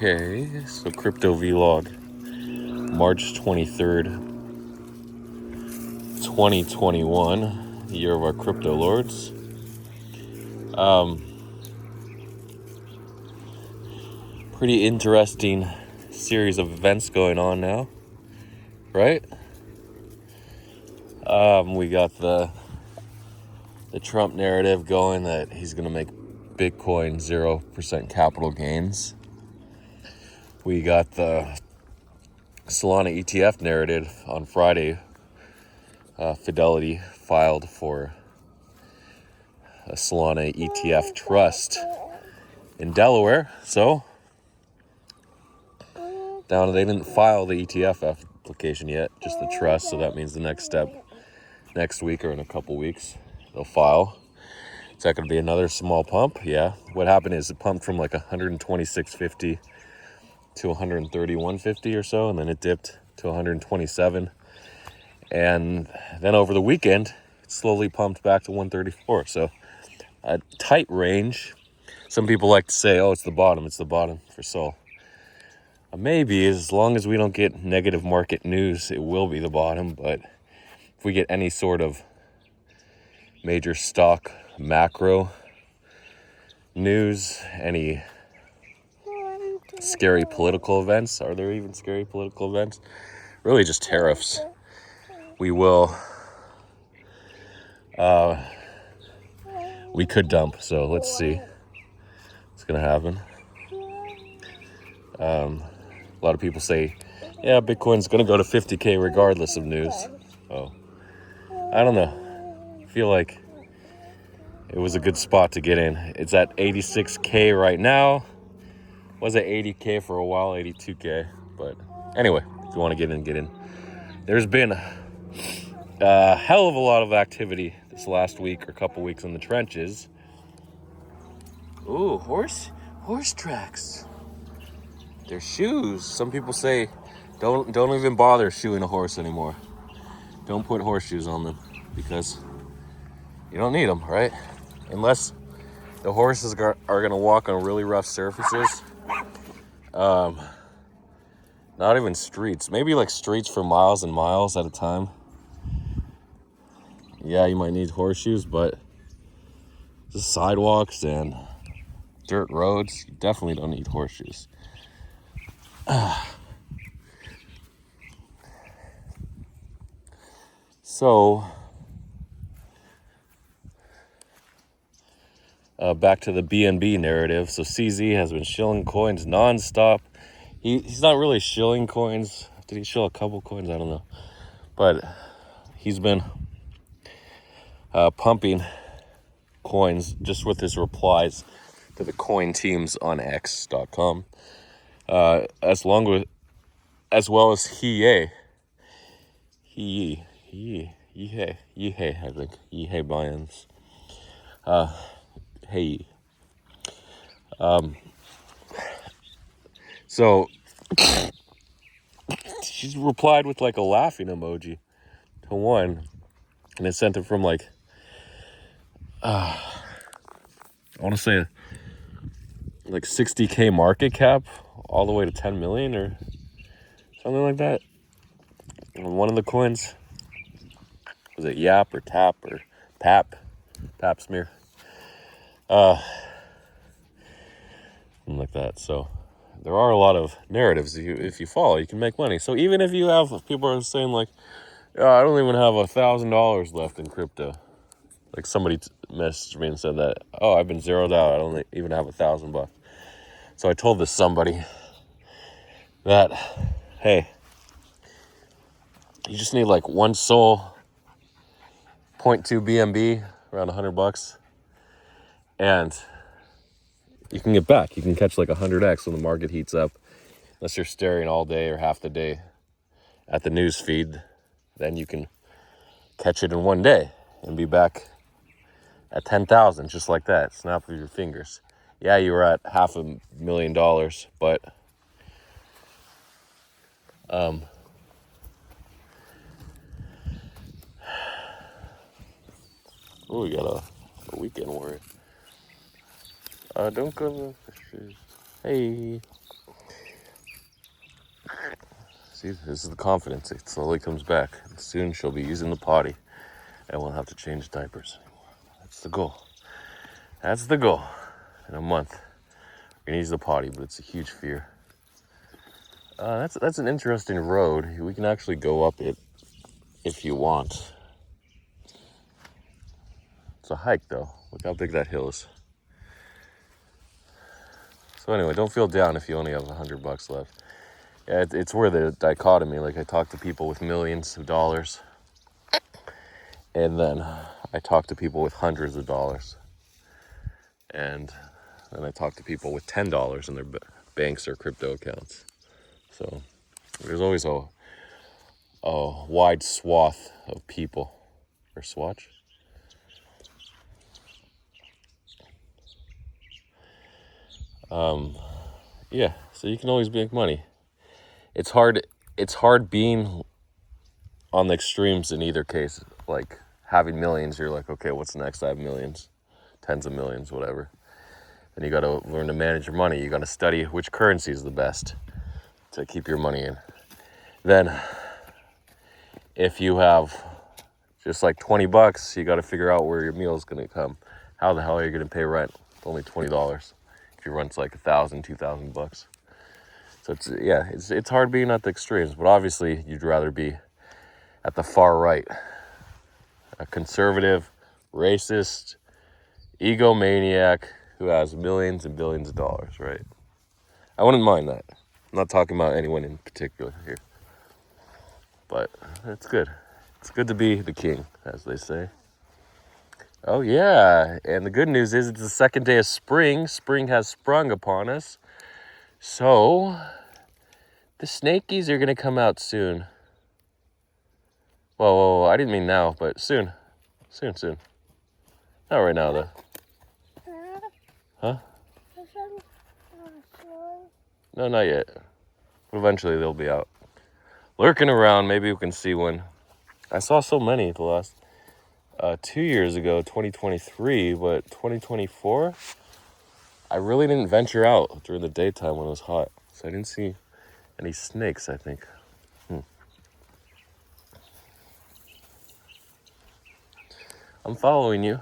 Okay, so crypto vlog, March 23rd, 2021, year of our crypto lords. Pretty interesting series of events going on now, right? We got the Trump narrative going that he's going to make Bitcoin 0% capital gains. We got the Solana ETF narrative on Friday. Fidelity filed for a Solana ETF trust in Delaware. So, now they didn't file the ETF application yet, just the trust. So that means the next step, next week or in a couple weeks, they'll file. Is that going to be another small pump? Yeah. What happened is it pumped from like 126.50 to 131.50 or so, and then it dipped to 127. And then over the weekend, it slowly pumped back to 134. So a tight range. Some people like to say, oh, it's the bottom for Sol. Maybe, as long as we don't get negative market news, it will be the bottom. But if we get any sort of major stock macro news, any scary political events, are there even scary political events? Really just tariffs. We could dump, so let's see what's gonna happen. A lot of people say, yeah, Bitcoin's gonna go to 50K regardless of news. Oh, I don't know. I feel like it was a good spot to get in. It's at 86K right now. Was at 80K for a while, 82K. But anyway, if you want to get in, get in. There's been a hell of a lot of activity this last week or couple weeks in the trenches. Ooh, horse tracks. They're shoes. Some people say don't even bother shoeing a horse anymore. Don't put horseshoes on them because you don't need them, right? Unless the horses are going to walk on really rough surfaces. Not even streets. Maybe like streets for miles and miles at a time. Yeah, you might need horseshoes, but just sidewalks and dirt roads, you definitely don't need horseshoes. So, back to the BNB narrative. So CZ has been shilling coins nonstop. He's not really shilling coins. Did he shill a couple coins? I don't know. But he's been pumping coins just with his replies to the coin teams on X.com. As well as Yehei, I think. Yehei buy-ins. Hey. So she's replied with like a laughing emoji to one, and it sent it from like I want to say like 60K market cap all the way to 10 million or something like that. And one of the coins, was it Yap or Tap or Pap smear, something like that. So there are a lot of narratives. If you follow, you can make money. So even if you have people are saying like, I don't even have $1,000 left in crypto. Like somebody messaged me and said that, I've been zeroed out. I don't even have $1,000. So I told this somebody that, hey, you just need like one SOL, 0.2 BNB, around $100, and you can get back. You can catch like 100x when the market heats up. Unless you're staring all day or half the day at the news feed, then you can catch it in one day and be back at 10,000 just like that. Snap of your fingers. Yeah, you were at $500,000, but we got a weekend warrior. Don't go to the fishes. Hey. See, this is the confidence. It slowly comes back. And soon she'll be using the potty and won't have to change diapers anymore. That's the goal. That's the goal. In a month, we're gonna use the potty, but it's a huge fear. That's an interesting road. We can actually go up it if you want. It's a hike though. Look how big that hill is. So anyway, don't feel down if you only have $100 left. Yeah, it's where the dichotomy, like I talk to people with millions of dollars, and then I talk to people with hundreds of dollars, and then I talk to people with $10 in their banks or crypto accounts. So there's always a wide swath of people. Or swatch? Yeah, so you can always make money. It's hard being on the extremes in either case. Like having millions, you're like, okay, what's next? I have millions, tens of millions, whatever. And you got to learn to manage your money. You got to study which currency is the best to keep your money in. Then if you have just like $20, you got to figure out where your meal is going to come. How the hell are you going to pay rent with only $20 if your rent's like $1,000, $2,000? So it's hard being at the extremes, but obviously you'd rather be at the far right, a conservative, racist, egomaniac who has millions and billions of dollars, right? I wouldn't mind that. I'm not talking about anyone in particular here, but it's good. It's good to be the king, as they say. Oh yeah, and the good news is it's the second day of spring. Spring has sprung upon us. So, the snakies are gonna come out soon. Whoa, I didn't mean now, but soon. Soon. Not right now, though. Huh? No, not yet. But eventually they'll be out. Lurking around, maybe we can see one. I saw so many the last 2 years ago, 2023, but 2024, I really didn't venture out during the daytime when it was hot. So I didn't see any snakes, I think. I'm following you.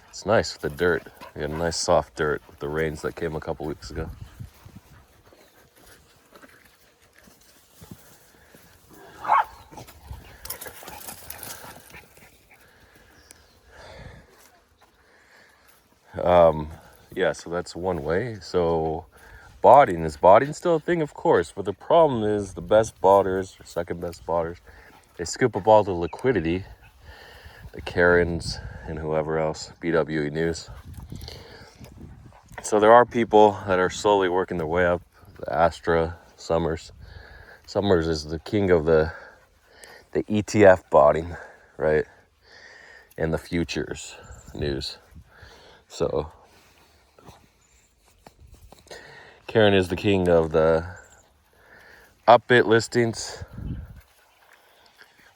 It's nice with the dirt. We had a nice soft dirt with the rains that came a couple weeks ago. Yeah, so that's one way. So botting, is botting still a thing? Of course, but the problem is the best botters, or second best botters, they scoop up all the liquidity, the Karens and whoever else, BWE News. So there are people that are slowly working their way up. The Astra, Summers is the king of the ETF botting, right? And the futures news. So Karen is the king of the Upbit listings.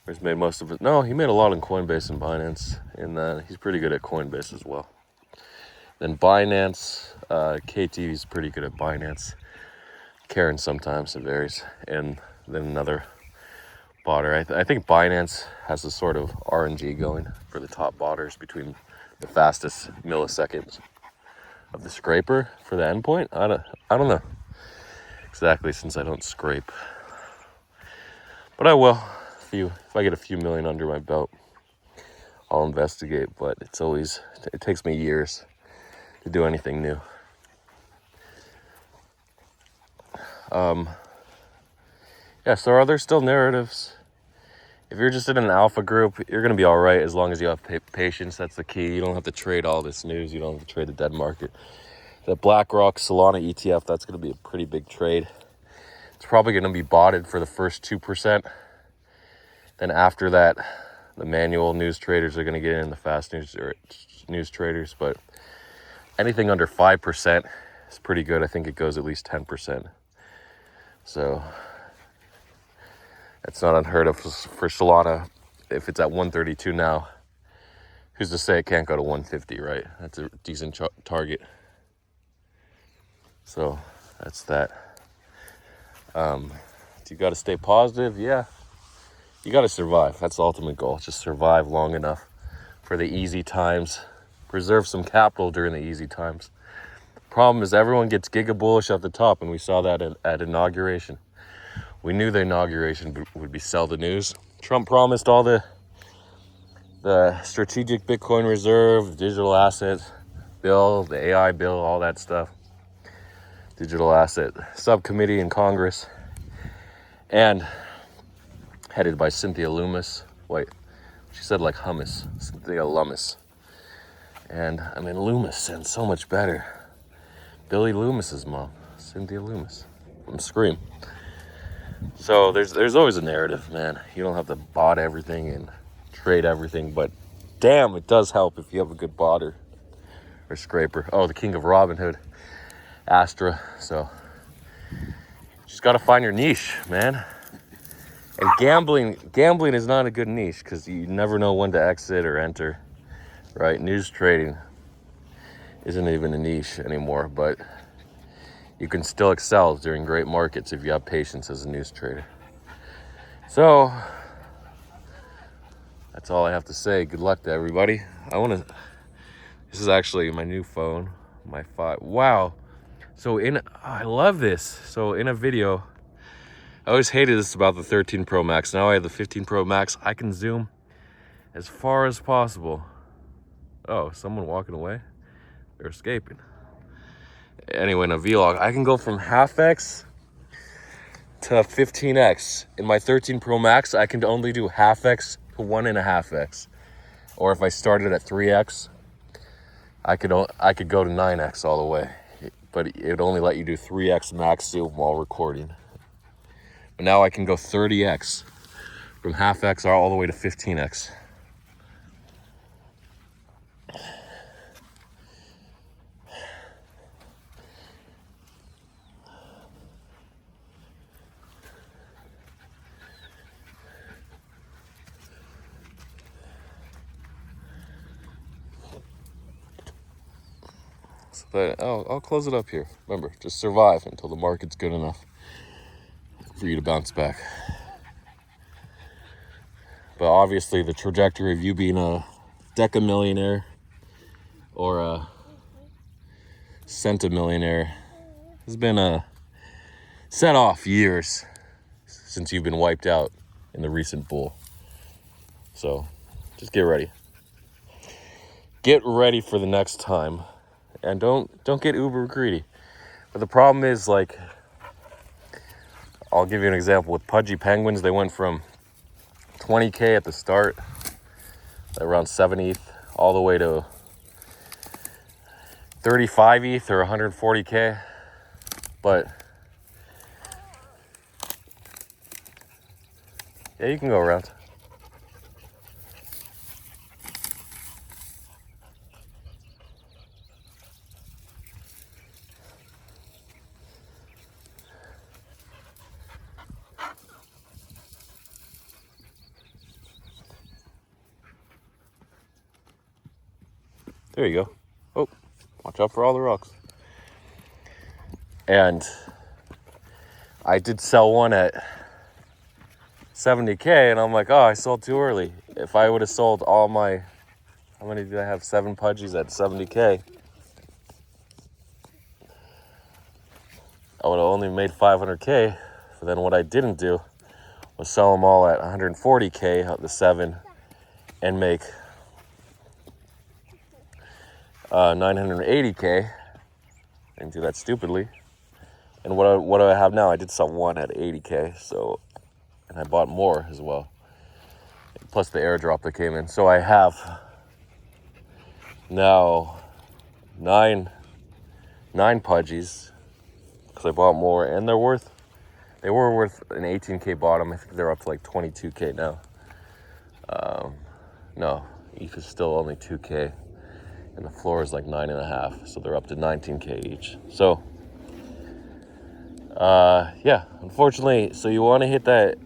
He's made most of it. No, he made a lot in Coinbase and Binance, and he's pretty good at Coinbase as well. Then Binance, KT is pretty good at Binance. Karen sometimes, it varies. And then another botter. I think Binance has a sort of RNG going for the top botters between the fastest milliseconds of the scraper for the endpoint. I don't know exactly, since I don't scrape, but I will. If I get a few million under my belt, I'll investigate. But it takes me years to do anything new. So are there still narratives? If you're just in an alpha group, you're going to be all right as long as you have patience. That's the key. You don't have to trade all this news. You don't have to trade the dead market. The BlackRock Solana ETF, that's going to be a pretty big trade. It's probably going to be botted for the first 2%. Then after that, the manual news traders are going to get in, the fast news traders. But anything under 5% is pretty good. I think it goes at least 10%. So it's not unheard of for Solana. If it's at 132 now, Who's to say it can't go to 150, right? That's a decent target. So that's that. You got to stay positive. Yeah. You got to survive. That's the ultimate goal. Just survive long enough for the easy times. Preserve some capital during the easy times. Problem is everyone gets giga bullish at the top, and we saw that at inauguration. We knew the inauguration would be sell the news. Trump promised all the strategic Bitcoin reserve, digital asset bill, the AI bill, all that stuff. Digital asset subcommittee in Congress, and headed by Cynthia Lummis. Wait, she said like hummus. Cynthia Lummis. And I mean, Loomis sounds so much better. Billy Loomis's mom, Cynthia Lummis from Scream. So there's always a narrative, man. You don't have to bot everything and trade everything, but damn, it does help if you have a good botter or scraper. Oh, the king of Robinhood, Astra. So just got to find your niche, man. And gambling is not a good niche because you never know when to exit or enter, right? News trading isn't even a niche anymore, but you can still excel during great markets if you have patience as a news trader. So that's all I have to say. Good luck to everybody. This is actually my new phone, my 5. Wow. So I love this. So in a video, I always hated this about the 13 Pro Max. Now I have the 15 Pro Max. I can zoom as far as possible. Oh, someone walking away? They're escaping. Anyway, in a vlog, I can go from half X to 15X. In my 13 Pro Max, I can only do half X to 1.5X. Or if I started at 3X, I could go to 9X all the way. But it would only let you do 3X max zoom while recording. But now I can go 30X from half X all the way to 15X. But I'll close it up here. Remember, just survive until the market's good enough for you to bounce back. But obviously the trajectory of you being a decamillionaire or a centimillionaire has been set off years since you've been wiped out in the recent bull. So just get ready. Get ready for the next time. And don't get uber greedy. But the problem is, like, I'll give you an example. With Pudgy Penguins, they went from 20K at the start, around 7 ETH, all the way to 35 ETH or 140K. But yeah, you can go around. There you go. Oh, watch out for all the rocks. And I did sell one at 70K, and I'm like, oh, I sold too early. If I would have sold all my, how many did I have? 7 Pudgies at 70K. I would have only made 500K. But then what I didn't do was sell them all at 140K at the 7 and make 980K. I didn't do that stupidly. And what do I have now? I did sell one at 80K, so, and I bought more as well. Plus the airdrop that came in. So I have now nine Pudgies because I bought more, and they were worth an 18K bottom. I think they're up to like 22K now. No, ETH is still only 2K. And the floor is like 9.5, so they're up to 19K each. So, yeah, unfortunately, so you want to hit that,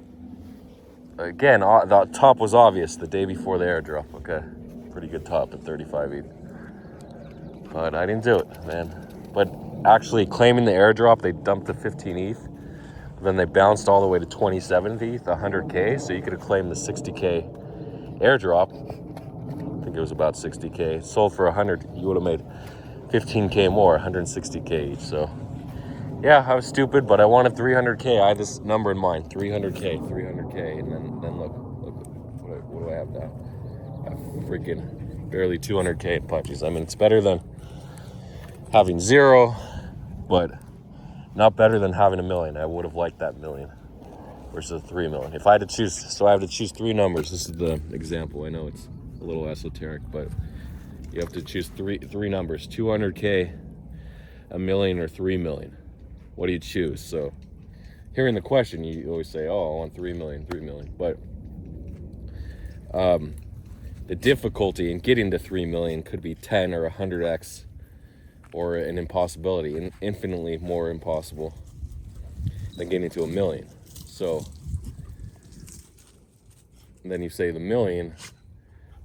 again, the top was obvious the day before the airdrop, okay? pretty good top at 35 ETH. But I didn't do it, man. But actually claiming the airdrop, they dumped the 15 ETH. Then they bounced all the way to 27 ETH, 100K. So you could have claimed the 60K airdrop. I think it was about 60K. Sold for 100. You would have made 15K more, 160K each. So yeah, I was stupid, but I wanted 300K. I had this number in mind, 300K. And then look, what do I have now? I have freaking barely 200K in punches. I mean, it's better than having zero, but not better than having $1 million. I would have liked that $1 million versus 3 million. If I had to choose, so I have to choose 3 numbers. This is the example. I know it's a little esoteric, but you have to choose three numbers: 200K, $1 million, or 3 million. What do you choose? So, hearing the question, you always say, "Oh, I want 3 million, 3 million." But the difficulty in getting to 3 million could be 10 or 100x, or an impossibility, infinitely more impossible than getting to $1 million. So then you say the $1 million,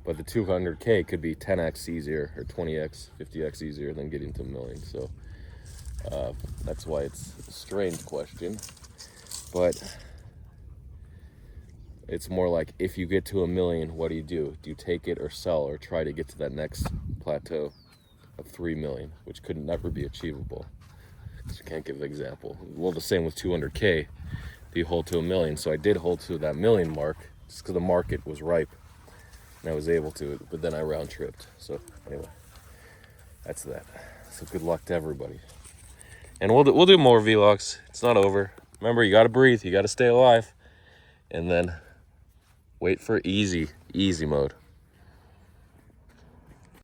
but the 200K could be 10x easier, or 20x, 50x easier than getting to $1 million. So that's why it's a strange question. But it's more like, if you get to $1 million, what do? Do you take it or sell, or try to get to that next plateau of 3 million, which could never be achievable? Because you can't give the example. Well, the same with 200K. Do you hold to $1 million? So I did hold to that $1 million mark, just because the market was ripe and I was able to, but then I round tripped. So anyway, that's that. So good luck to everybody. And we'll do more vlogs. It's not over. Remember, you gotta breathe, you gotta stay alive, and then wait for easy mode.